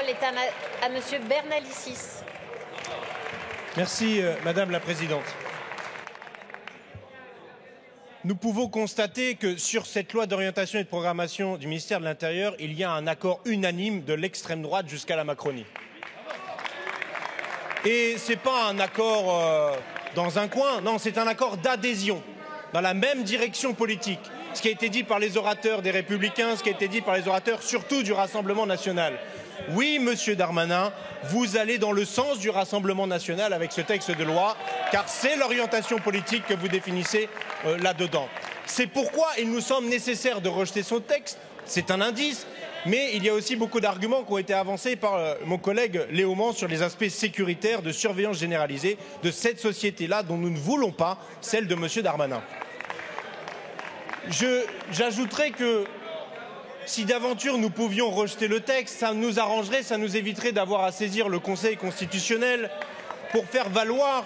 parole est à Monsieur Bernalicis. Merci, Madame la Présidente. Nous pouvons constater que sur cette loi d'orientation et de programmation du ministère de l'Intérieur, il y a un accord unanime de l'extrême droite jusqu'à la Macronie. Et ce n'est pas un accord dans un coin, non, c'est un accord d'adhésion, dans la même direction politique. Ce qui a été dit par les orateurs des Républicains, ce qui a été dit par les orateurs surtout du Rassemblement national. Oui, Monsieur Darmanin, vous allez dans le sens du Rassemblement national avec ce texte de loi, car c'est l'orientation politique que vous définissez là-dedans. C'est pourquoi il nous semble nécessaire de rejeter son texte, c'est un indice, mais il y a aussi beaucoup d'arguments qui ont été avancés par mon collègue Léaumont sur les aspects sécuritaires de surveillance généralisée de cette société-là dont nous ne voulons pas, celle de Monsieur Darmanin. J'ajouterai que si d'aventure nous pouvions rejeter le texte, ça nous arrangerait, ça nous éviterait d'avoir à saisir le Conseil constitutionnel pour faire valoir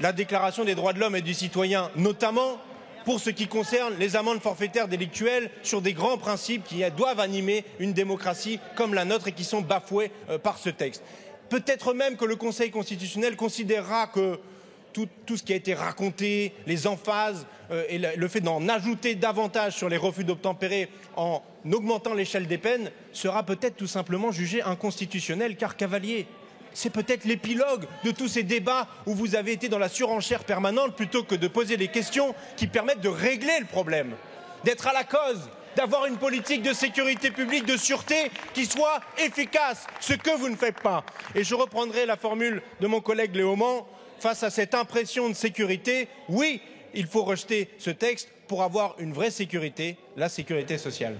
la Déclaration des droits de l'homme et du citoyen, notamment pour ce qui concerne les amendes forfaitaires délictuelles sur des grands principes qui doivent animer une démocratie comme la nôtre et qui sont bafoués par ce texte. Peut-être même que le Conseil constitutionnel considérera que tout ce qui a été raconté, les emphases et le fait d'en ajouter davantage sur les refus d'obtempérer en augmentant l'échelle des peines sera peut-être tout simplement jugé inconstitutionnel, car Cavalier, c'est peut-être l'épilogue de tous ces débats où vous avez été dans la surenchère permanente plutôt que de poser des questions qui permettent de régler le problème, d'être à la cause, d'avoir une politique de sécurité publique, de sûreté qui soit efficace, ce que vous ne faites pas. Et je reprendrai la formule de mon collègue Léaumont. Face à cette impression de sécurité, oui, il faut rejeter ce texte pour avoir une vraie sécurité, la sécurité sociale.